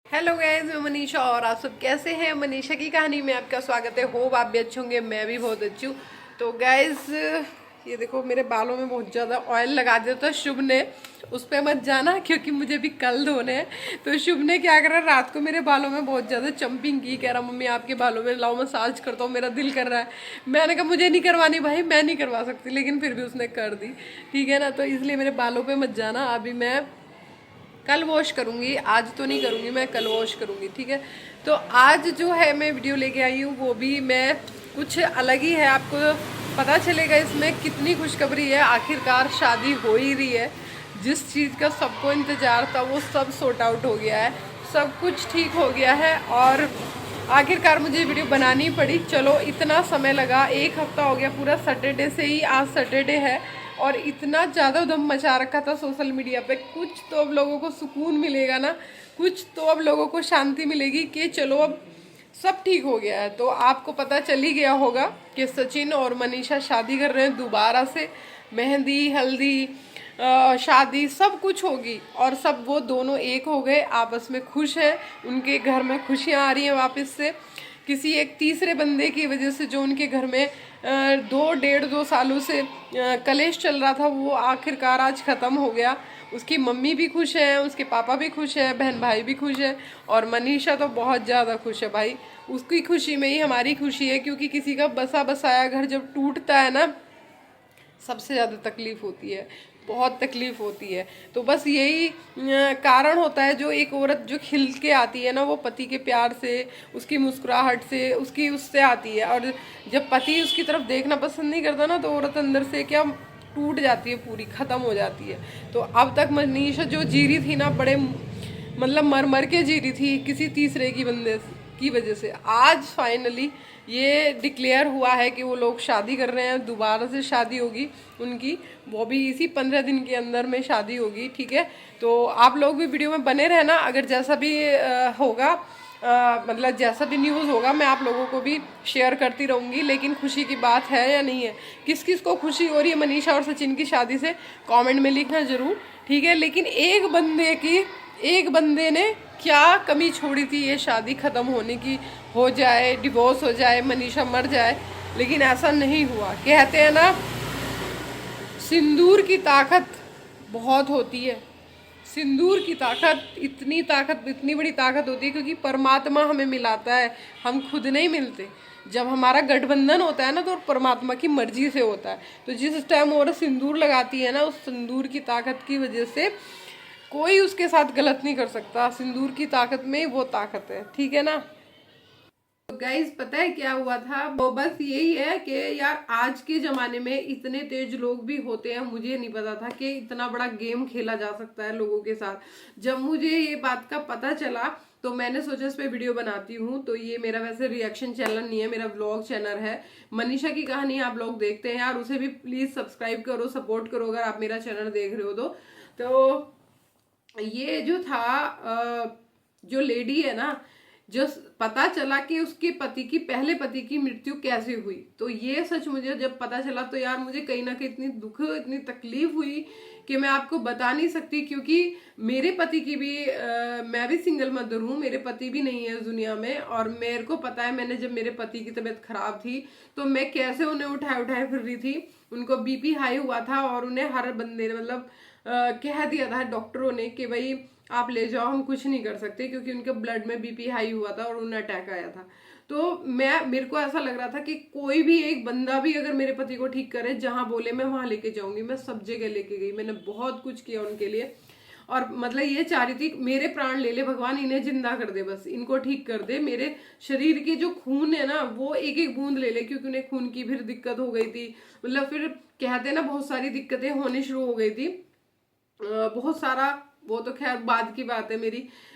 Hello guys, मैं मनीषा और आप सब कैसे हैं। मनीषा की कहानी में आपका स्वागत है। होप आप भी अच्छे होंगे, मैं भी बहुत अच्छी हूँ। तो गाइस, ये देखो मेरे बालों में बहुत ज़्यादा ऑयल लगा दिया था शुभ ने। उस पर मत जाना क्योंकि मुझे भी कल धोने हैं। तो शुभ ने क्या करा, रात को मेरे बालों में बहुत ज़्यादा चंपिंग की। कह रहा मम्मी आपके बालों में लाओ मसाज करता हूँ, मेरा दिल कर रहा है। मैंने कहा मुझे नहीं करवानी भाई, मैं नहीं करवा सकती, लेकिन फिर भी उसने कर दी। ठीक है ना, तो इसलिए मेरे बालों पर मत जाना। अभी मैं कल वॉश करूँगी, आज तो नहीं करूँगी, मैं कल वॉश करूँगी। ठीक है, तो आज जो है मैं वीडियो लेके आई हूँ वो भी मैं कुछ अलग ही है। आपको पता चलेगा इसमें कितनी खुशखबरी है। आखिरकार शादी हो ही रही है। जिस चीज़ का सबको इंतज़ार था वो सब सॉर्ट आउट हो गया है, सब कुछ ठीक हो गया है। और आखिरकार मुझे वीडियो बनानी पड़ी। चलो, इतना समय लगा, एक हफ्ता हो गया पूरा, सैटरडे से ही, आज सैटरडे है और इतना ज़्यादा उधम मचा रखा था सोशल मीडिया पे। कुछ तो अब लोगों को सुकून मिलेगा ना, कुछ तो अब लोगों को शांति मिलेगी कि चलो अब सब ठीक हो गया है। तो आपको पता चल ही गया होगा कि सचिन और मनीषा शादी कर रहे हैं दोबारा से। मेहंदी, हल्दी, शादी सब कुछ होगी और सब वो दोनों एक हो गए, आपस में खुश हैं। उनके घर में खुशियाँ आ रही हैं वापस से। किसी एक तीसरे बंदे की वजह से जो उनके घर में 2 सालों से कलेश चल रहा था, वो आखिरकार आज ख़त्म हो गया। उसकी मम्मी भी खुश है, उसके पापा भी खुश है, बहन भाई भी खुश है और मनीषा तो बहुत ज़्यादा खुश है भाई। उसकी खुशी में ही हमारी खुशी है, क्योंकि किसी का बसा बसाया घर जब टूटता है ना, सबसे ज़्यादा तकलीफ़ होती है, बहुत तकलीफ़ होती है। तो बस यही कारण होता है। जो एक औरत जो खिल के आती है ना, वो पति के प्यार से, उसकी मुस्कुराहट से, उसकी उससे आती है। और जब पति उसकी तरफ देखना पसंद नहीं करता ना, तो औरत अंदर से क्या टूट जाती है, पूरी ख़त्म हो जाती है। तो अब तक मनीषा जो जी रही थी ना, बड़े मतलब मर मर के जी रही थी किसी तीसरे की बंदे की वजह से, आज फाइनली ये डिक्लेयर हुआ है कि वो लोग शादी कर रहे हैं। दोबारा से शादी होगी उनकी, वो भी इसी 15 दिन के अंदर में शादी होगी। ठीक है, तो आप लोग भी वीडियो में बने रहना। अगर जैसा भी होगा, मतलब जैसा भी न्यूज़ होगा, मैं आप लोगों को भी शेयर करती रहूँगी। लेकिन खुशी की बात है या नहीं है, किस किस को खुशी हो रही है मनीषा और सचिन की शादी से, कमेंट में लिखना ज़रूर। ठीक है, लेकिन एक बंदे ने क्या कमी छोड़ी थी ये शादी ख़त्म होने की, हो जाए, डिवोर्स हो जाए, मनीषा मर जाए, लेकिन ऐसा नहीं हुआ। कहते हैं ना, सिंदूर की ताकत बहुत होती है। सिंदूर की ताकत, इतनी बड़ी ताकत होती है क्योंकि परमात्मा हमें मिलाता है, हम खुद नहीं मिलते। जब हमारा गठबंधन होता है ना, तो परमात्मा की मर्जी से होता है। तो जिस टाइम औरत सिंदूर लगाती है ना, उस सिंदूर की ताकत की वजह से कोई उसके साथ गलत नहीं कर सकता। सिंदूर की ताकत में वो ताकत है। ठीक है ना। तो गाइज, पता है क्या हुआ था, वो बस यही है कि यार आज के जमाने में इतने तेज लोग भी होते हैं। मुझे नहीं पता था कि इतना बड़ा गेम खेला जा सकता है लोगों के साथ। जब मुझे ये बात का पता चला तो मैंने सोचा इस पे वीडियो बनाती हूँ। तो ये मेरा वैसे रिएक्शन चैनल नहीं है, मेरा व्लॉग चैनल है। मनीषा की कहानी आप लोग देखते हैं यार, उसे भी प्लीज सब्सक्राइब करो, सपोर्ट करो अगर आप मेरा चैनल देख रहे हो तो ये जो था, जो लेडी है ना, जो पता चला कि उसके पति की, पहले पति की मृत्यु कैसे हुई, तो ये सच मुझे जब पता चला तो यार मुझे कहीं ना कहीं इतनी दुख, इतनी तकलीफ हुई कि मैं आपको बता नहीं सकती। क्योंकि मेरे पति की भी मैं भी सिंगल मदर हूँ, मेरे पति भी नहीं है इस दुनिया में। और मेरे को पता है, मैंने जब मेरे पति की तबीयत खराब थी तो मैं कैसे उन्हें उठाए उठाए फिर रही थी। उनको बीपी हाई हुआ था और उन्हें हर बंदे ने मतलब कह दिया था डॉक्टरों ने कि भाई आप ले जाओ, हम कुछ नहीं कर सकते, क्योंकि उनके ब्लड में बीपी हाई हुआ था और उन्हें अटैक आया था। तो मेरे को ऐसा लग रहा था कि कोई भी एक बंदा भी अगर मेरे पति को ठीक करे, जहां बोले मैं वहां लेके जाऊंगी। मैं सब जगह लेके गई, मैंने बहुत कुछ किया उनके लिए। और मतलब ये चाह रही थी मेरे प्राण ले ले भगवान, इन्हें जिंदा कर दे, बस इनको ठीक कर दे। मेरे शरीर के जो खून है ना, वो एक एक बूंद ले ले, क्योंकि उन्हें खून की फिर दिक्कत हो गई थी। मतलब फिर कहते ना, बहुत सारी दिक्कतें होनी शुरू हो गई थी, बहुत सारा। वो तो खैर बाद की बात है।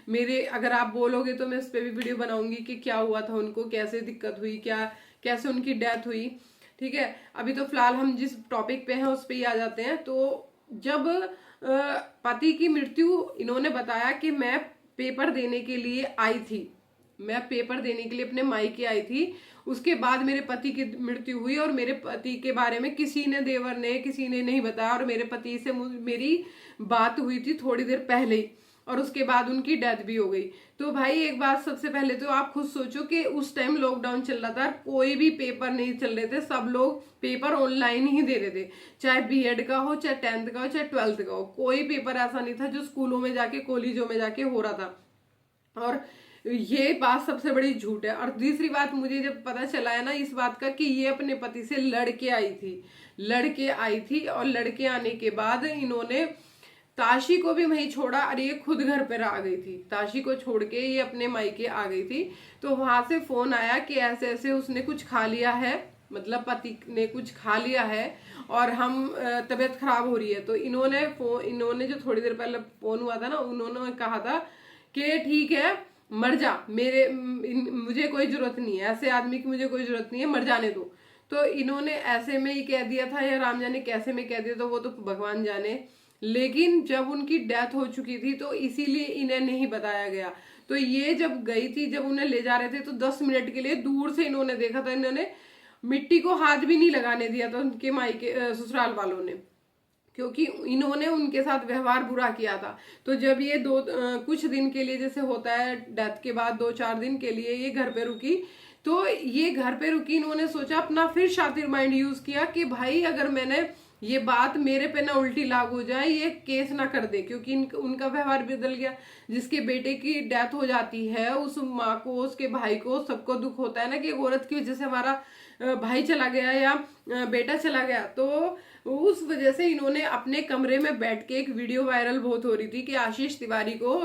मेरे अगर आप बोलोगे तो मैं इस पे भी वीडियो बनाऊंगी कि क्या हुआ था उनको, कैसे दिक्कत हुई, क्या कैसे उनकी डेथ हुई। ठीक है, अभी तो फिलहाल हम जिस टॉपिक पे हैं उस पे ही आ जाते हैं। तो जब पति की मृत्यु, इन्होंने बताया कि मैं पेपर देने के लिए आई थी, मैं पेपर देने के लिए अपने मायके आई थी। उसके बाद मेरे पति की मृत्यु हुई और मेरे पति के बारे में किसी ने, देवर ने, किसी ने नहीं बताया। और मेरे पति से मेरी बात हुई थी थोड़ी देर पहले ही, और उसके बाद उनकी डेथ भी हो गई। तो भाई एक बात सबसे पहले तो आप खुद सोचो कि उस टाइम लॉकडाउन चल रहा था, कोई भी पेपर नहीं चल रहे थे, सब लोग पेपर ऑनलाइन ही दे रहे थे, चाहे बीएड का हो, चाहे 10th का हो, चाहे 12th का हो, कोई पेपर ऐसा नहीं था जो स्कूलों में जाके कॉलेजों में जाके हो रहा था। और ये बात सबसे बड़ी झूठ है। और दूसरी बात मुझे जब पता चला है ना इस बात का कि ये अपने पति से लड़के आई थी और लड़के आने के बाद इन्होंने ताशी को भी वहीं छोड़ा और ये खुद घर पर आ गई थी। ताशी को छोड़ के ये अपने मायके आ गई थी। तो वहां से फोन आया कि ऐसे ऐसे उसने कुछ खा लिया है, मतलब पति ने कुछ खा लिया है और हम तबीयत खराब हो रही है। तो इन्होंने जो थोड़ी देर पहले फोन हुआ था ना, उन्होंने कहा था कि ठीक है मर जा, मुझे कोई जरूरत नहीं है, ऐसे आदमी की मुझे कोई जरूरत नहीं है, मर जाने दो। तो इन्होंने ऐसे में ही कह दिया था, या राम जाने कैसे में कह दिया, तो वो तो भगवान जाने। लेकिन जब उनकी डेथ हो चुकी थी तो इसीलिए इन्हें नहीं बताया गया। तो ये जब गई थी, जब उन्हें ले जा रहे थे तो 10 मिनट के लिए दूर से इन्होंने देखा था, इन्होंने मिट्टी को हाथ भी नहीं लगाने दिया था उनके मायके ससुराल वालों ने, क्योंकि इन्होंने उनके साथ व्यवहार बुरा किया था। तो जब ये कुछ दिन के लिए जैसे होता है डेथ के बाद 2-4 दिन के लिए ये घर पे रुकी, तो ये घर पे रुकी, इन्होंने सोचा अपना फिर शातिर माइंड यूज किया कि भाई अगर मैंने ये बात मेरे पे ना उल्टी लागू हो जाए, ये केस ना कर दे, क्योंकि उनका व्यवहार बदल गया। जिसके बेटे की डेथ हो जाती है उस माँ को, उसके भाई को, सबको दुख होता है ना कि एक औरत की वजह से हमारा भाई चला गया या बेटा चला गया। तो उस वजह से इन्होंने अपने कमरे में बैठ के, एक वीडियो वायरल बहुत हो रही थी कि आशीष तिवारी को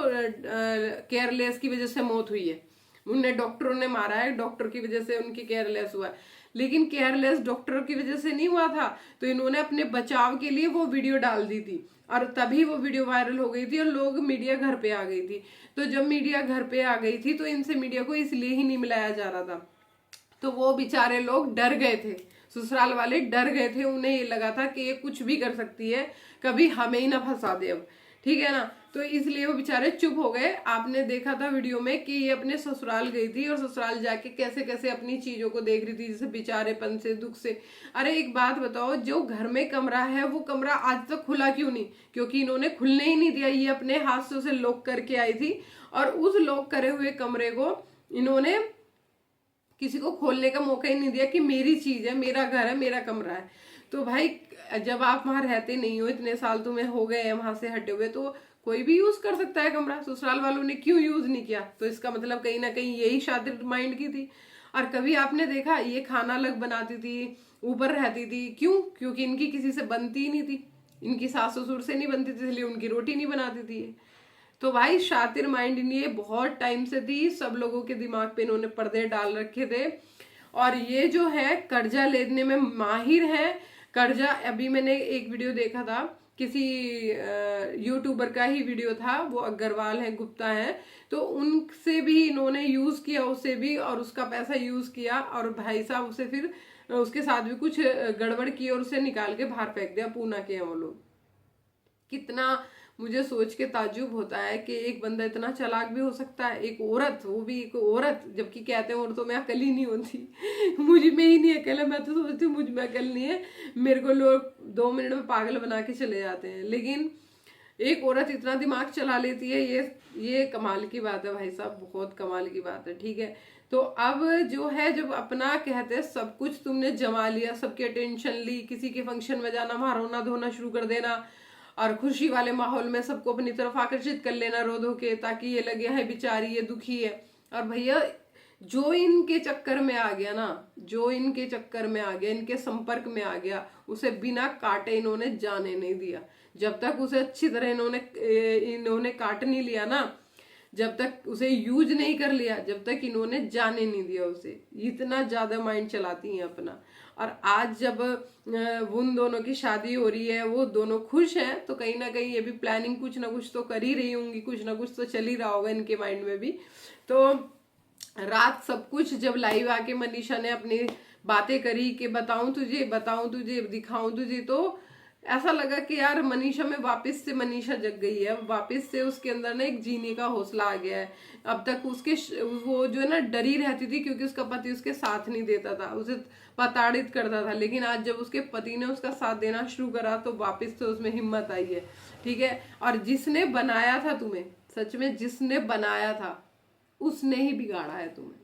केयरलेस की वजह से मौत हुई है, उन्हें डॉक्टरों ने मारा है, डॉक्टर की वजह से उनकी केयरलेस हुआ है। लेकिन केयरलेस डॉक्टर की वजह से नहीं हुआ था, तो इन्होंने अपने बचाव के लिए वो वीडियो डाल दी थी और तभी वो वीडियो वायरल हो गई थी और लोग, मीडिया घर पे आ गई थी। तो जब मीडिया घर पे आ गई थी तो इनसे मीडिया को इसलिए ही नहीं मिलाया जा रहा था। तो वो बेचारे लोग डर गए थे, ससुराल वाले डर गए थे, उन्हें ये लगा था कि ये कुछ भी कर सकती है, कभी हमें ही ना फंसा दे अब, ठीक है ना। तो इसलिए वो बेचारे चुप हो गए। आपने देखा था वीडियो में कि ये अपने ससुराल गई थी और ससुराल जाके कैसे कैसे अपनी चीजों को देख रही थी, जैसे बेचारेपन से, दुख से। अरे एक बात बताओ, जो घर में कमरा है वो कमरा आज तक खुला क्यों नहीं? क्योंकि इन्होंने खुलने ही नहीं दिया। ये अपने हाथ से उसे लॉक करके आई थी और उस लॉक करे हुए कमरे को इन्होंने किसी को खोलने का मौका ही नहीं दिया कि मेरी चीज है, मेरा घर है, मेरा कमरा है। तो भाई जब आप वहां रहते नहीं हो, इतने साल तुम्हें हो गए हैं वहां से हटे हुए, तो कोई भी यूज कर सकता है कमरा। ससुराल वालों ने क्यों यूज नहीं किया? तो इसका मतलब कहीं ना कहीं यही शातिर माइंड की थी। और कभी आपने देखा ये खाना अलग बनाती थी, ऊपर रहती थी, क्यों? क्योंकि इनकी किसी से बनती ही नहीं थी, इनकी सास ससुर से नहीं बनती थी, इसलिए उनकी रोटी नहीं बनाती थी। तो भाई शातिर माइंड ये बहुत टाइम से थी, सब लोगों के दिमाग पे इन्होंने पर्दे डाल रखे थे। और ये जो है कर्जा लेने में माहिर है। कर्जा, अभी मैंने एक वीडियो देखा था, किसी यूट्यूबर का ही वीडियो था, वो अग्रवाल है, गुप्ता है, तो उनसे भी इन्होंने यूज किया, उससे भी, और उसका पैसा यूज किया, और भाई साहब उसे फिर उसके साथ भी कुछ गड़बड़ की और उसे निकाल के बाहर फेंक दिया। पूना के हैं वो लोग। कितना मुझे सोच के ताज्जुब होता है कि एक बंदा इतना चालाक भी हो सकता है, एक औरत, वो भी एक औरत, जबकि कहते हैं औरतों में अकल ही नहीं होती। मुझ में ही नहीं अकल है, मैं तो सोचती हूँ मुझ में अकल नहीं है, मेरे को लोग 2 मिनट में पागल बना के चले जाते हैं। लेकिन एक औरत इतना दिमाग चला लेती है, ये कमाल की बात है भाई साहब, बहुत कमाल की बात है, ठीक है। तो अब जो है, जब अपना कहते हैं सब कुछ तुमने जमा लिया, सबकी अटेंशन ली, किसी के फंक्शन में जाना, वहां रोना धोना शुरू कर देना और खुशी वाले माहौल में सबको अपनी तरफ आकर्षित कर लेना रो धो के, ताकि ये लगे है बेचारी ये दुखी है। और भैया जो इनके चक्कर में आ गया ना, जो इनके चक्कर में आ गया, इनके संपर्क में आ गया, उसे बिना काटे इन्होंने जाने नहीं दिया। जब तक उसे अच्छी तरह इन्होंने काट नहीं लिया ना, जब तक उसे यूज नहीं कर लिया, जब तक इन्होंने जाने नहीं दिया उसे। इतना ज्यादा माइंड चलाती हैं अपना। और आज जब उन दोनों की शादी हो रही है, वो दोनों खुश हैं, तो कहीं ना कहीं ये भी प्लानिंग कुछ ना कुछ तो कर ही रही होंगी, कुछ ना कुछ तो चल ही रहा होगा इनके माइंड में भी। तो रात सब कुछ जब लाइव आके मनीषा ने अपनी बातें करी कि बताऊं तुझे, दिखाऊं तुझे, तो ऐसा लगा कि यार मनीषा में वापस से मनीषा जग गई है, वापस से उसके अंदर ना एक जीने का हौसला आ गया है। अब तक वो जो है ना डरी रहती थी, क्योंकि उसका पति उसके साथ नहीं देता था, उसे प्रताड़ित करता था। लेकिन आज जब उसके पति ने उसका साथ देना शुरू करा, तो वापस से उसमें हिम्मत आई है, ठीक है। और जिसने बनाया था तुम्हें, सच में जिसने बनाया था उसने ही बिगाड़ा है तुम्हें।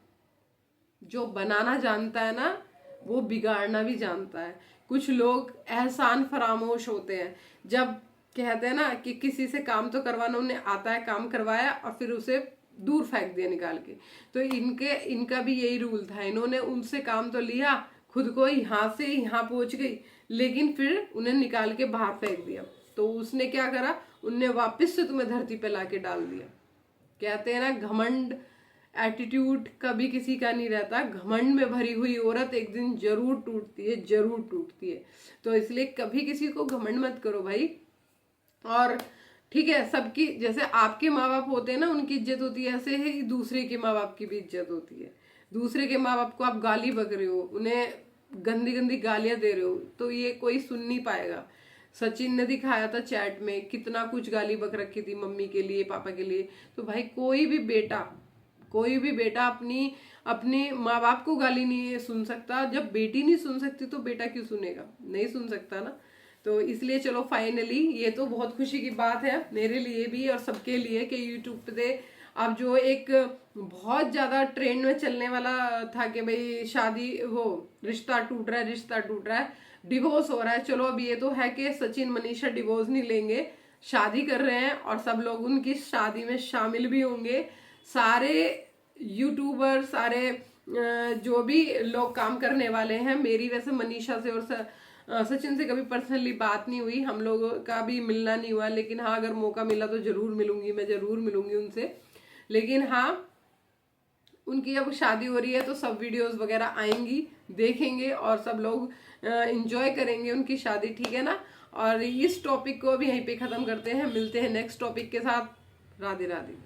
जो बनाना जानता है ना वो बिगाड़ना भी जानता है। कुछ लोग एहसान फरामोश होते हैं, जब कहते हैं ना कि किसी से काम तो करवाना, उन्हें आता है, काम करवाया और फिर उसे दूर फेंक दिया निकाल के। तो इनका भी यही रूल था। इन्होंने उनसे काम तो लिया, खुद को यहाँ से यहाँ पहुंच गई, लेकिन फिर उन्हें निकाल के बाहर फेंक दिया। तो उसने क्या करा, उनने वापस से तुम्हें धरती पे लाके डाल दिया। कहते हैं ना घमंड एटीट्यूड कभी किसी का नहीं रहता। घमंड में भरी हुई औरत एक दिन जरूर टूटती है, जरूर टूटती है। तो इसलिए कभी किसी को घमंड मत करो भाई। और ठीक है, सबकी जैसे आपके माँ बाप होते हैं ना, उनकी इज्जत होती है, ऐसे ही दूसरे के माँ बाप की भी इज्जत होती है। दूसरे के माँ बाप को आप गाली बक रहे हो, उन्हें गंदी गंदी गालियां दे रहे हो, तो ये कोई सुन नहीं पाएगा। सचिन ने दिखाया था चैट में, कितना कुछ गाली बक रखी थी मम्मी के लिए, पापा के लिए। तो भाई कोई भी बेटा अपनी माँ बाप को गाली नहीं सुन सकता। जब बेटी नहीं सुन सकती तो बेटा क्यों सुनेगा, नहीं सुन सकता ना। तो इसलिए चलो फाइनली ये तो बहुत खुशी की बात है मेरे लिए भी और सबके लिए कि यूट्यूब पे अब जो एक बहुत ज्यादा ट्रेंड में चलने वाला था कि भाई शादी, वो रिश्ता टूट रहा है, डिवोर्स हो रहा है। चलो अब ये तो है कि सचिन मनीषा डिवोर्स नहीं लेंगे, शादी कर रहे हैं और सब लोग उनकी शादी में शामिल भी होंगे। सारे यूट्यूबर, सारे जो भी लोग काम करने वाले हैं। मेरी वैसे मनीषा से और सचिन से कभी पर्सनली बात नहीं हुई, हम लोगों का भी मिलना नहीं हुआ, लेकिन हाँ अगर मौका मिला तो जरूर मिलूंगी, मैं जरूर मिलूंगी उनसे। लेकिन हाँ उनकी अब शादी हो रही है तो सब वीडियोस वगैरह आएंगी, देखेंगे और सब लोग एंजॉय करेंगे उनकी शादी, ठीक है ना। और इस टॉपिक को भी यहीं पे खत्म करते हैं, मिलते हैं नेक्स्ट टॉपिक के साथ। राधे राधे।